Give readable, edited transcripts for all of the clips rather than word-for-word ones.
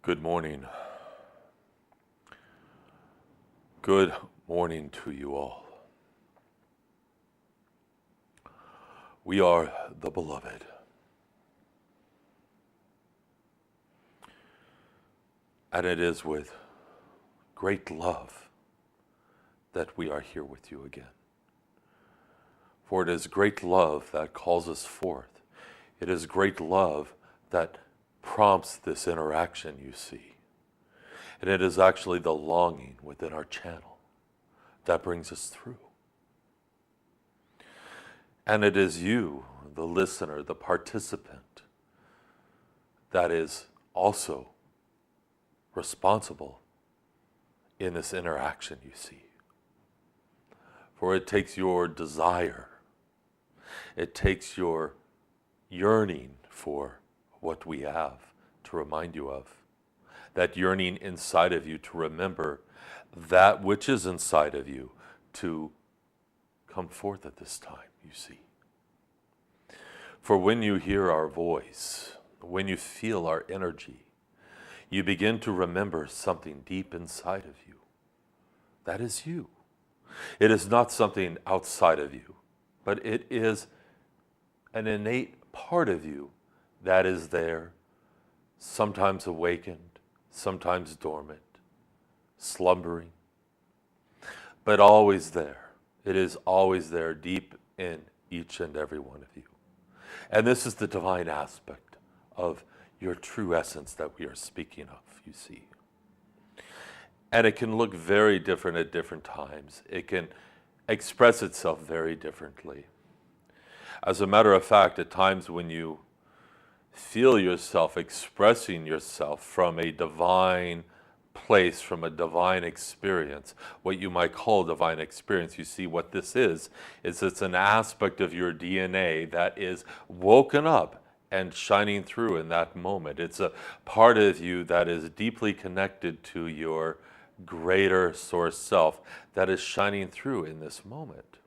Good morning. Good morning to you all. We are the beloved. And it is with great love that we are here with you again. For it is great love that calls us forth. It is great love that prompts this interaction you see. And it is actually the longing within our channel that brings us through. And it is you, the listener, the participant, that is also responsible in this interaction you see. For it takes your desire, it takes your yearning for what we have to remind you of. That yearning inside of you to remember that which is inside of you to come forth at this time, you see. For when you hear our voice, when you feel our energy, you begin to remember something deep inside of you. That is you. It is not something outside of you, but it is an innate part of you that is there, sometimes awakened, sometimes dormant, slumbering, but always there. It is always there deep in each and every one of you. And this is the divine aspect of your true essence that we are speaking of, you see. And it can look very different at different times. It can express itself very differently. As a matter of fact, at times when you feel yourself expressing yourself from a divine place, from a divine experience, what you might call divine experience, you see what this is it's an aspect of your DNA that is woken up and shining through in that moment. It's a part of you that is deeply connected to your greater source self that is shining through in this moment.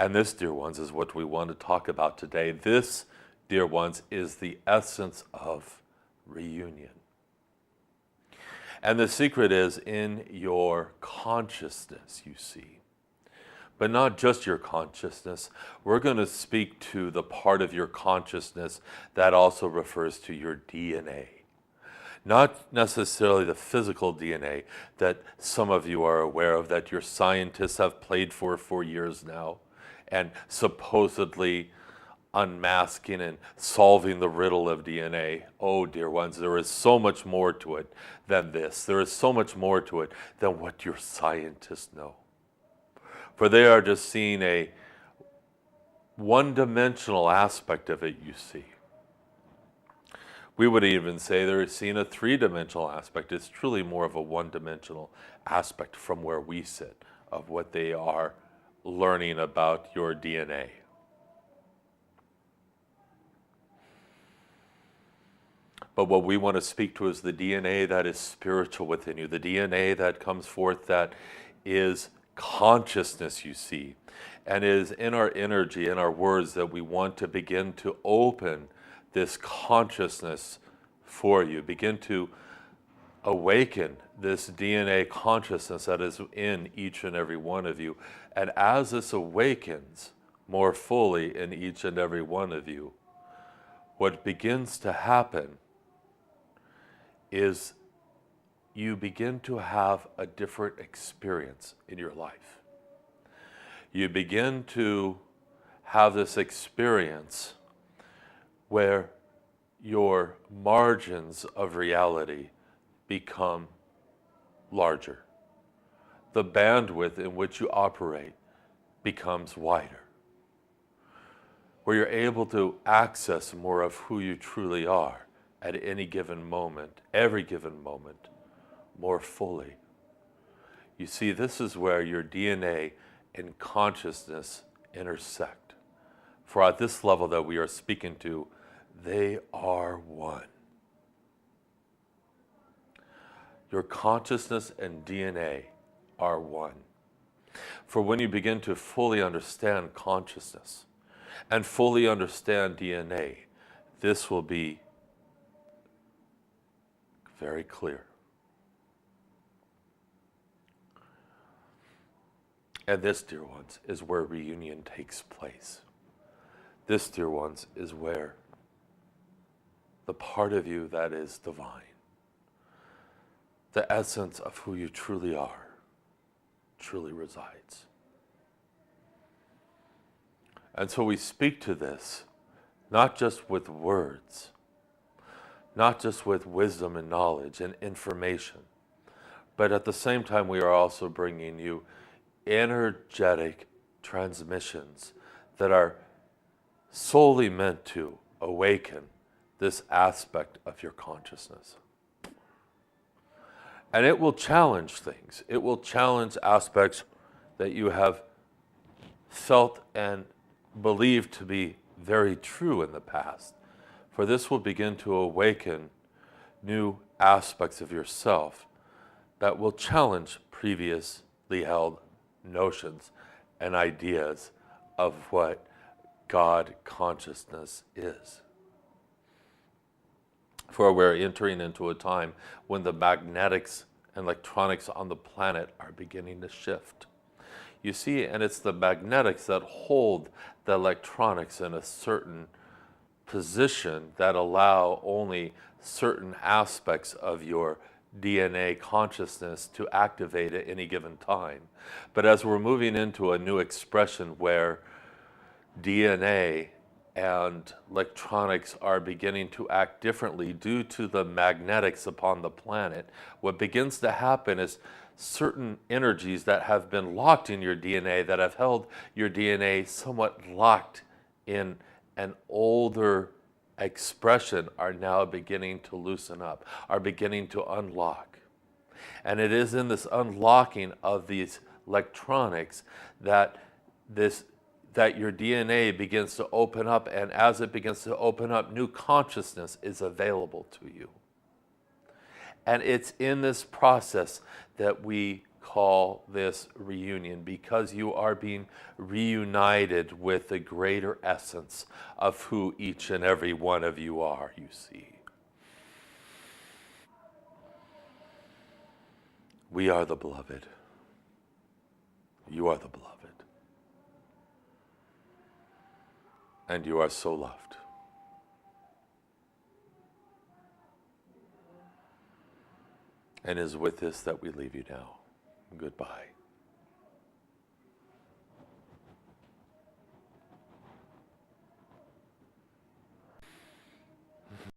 And this, dear ones, is what we want to talk about today. This, dear ones, is the essence of reunion. And the secret is in your consciousness, you see. But not just your consciousness. We're going to speak to the part of your consciousness that also refers to your DNA. Not necessarily the physical DNA that some of you are aware of, that your scientists have played for years now, and supposedly unmasking and solving the riddle of DNA. Oh, dear ones, there is so much more to it than this. There is so much more to it than what your scientists know. For they are just seeing a one-dimensional aspect of it, you see. We would even say they're seeing a three-dimensional aspect. It's truly more of a one-dimensional aspect from where we sit of what they are learning about your DNA. But what we want to speak to is the DNA that is spiritual within you, the DNA that comes forth that is consciousness, you see, and is in our energy, in our words, that we want to begin to open this consciousness for you, begin to awaken this DNA consciousness that is in each and every one of you. And as this awakens more fully in each and every one of you, what begins to happen is you begin to have a different experience in your life. You begin to have this experience where your margins of reality become larger. The bandwidth in which you operate becomes wider, where you're able to access more of who you truly are at any given moment, every given moment, more fully. You see, this is where your DNA and consciousness intersect. For at this level that we are speaking to, they are one. Your consciousness and DNA are one. For when you begin to fully understand consciousness and fully understand DNA, this will be very clear. And this, dear ones, is where reunion takes place. This, dear ones, is where the part of you that is divine, the essence of who you truly are, truly resides. And so we speak to this, not just with words, not just with wisdom and knowledge and information, but at the same time we are also bringing you energetic transmissions that are solely meant to awaken this aspect of your consciousness. And it will challenge things. It will challenge aspects that you have felt and believed to be very true in the past. For this will begin to awaken new aspects of yourself that will challenge previously held notions and ideas of what God consciousness is. For we're entering into a time when the magnetics and electronics on the planet are beginning to shift. You see, and it's the magnetics that hold the electronics in a certain position that allow only certain aspects of your DNA consciousness to activate at any given time. But as we're moving into a new expression where DNA and electronics are beginning to act differently due to the magnetics upon the planet, what begins to happen is certain energies that have been locked in your DNA, that have held your DNA somewhat locked in an older expression, are now beginning to loosen up, are beginning to unlock. And it is in this unlocking of these electronics that your DNA begins to open up, and as it begins to open up, new consciousness is available to you. And it's in this process that we call this reunion, because you are being reunited with the greater essence of who each and every one of you are, you see. We are the beloved. You are the beloved. And you are so loved. And it is with this that we leave you now. Goodbye.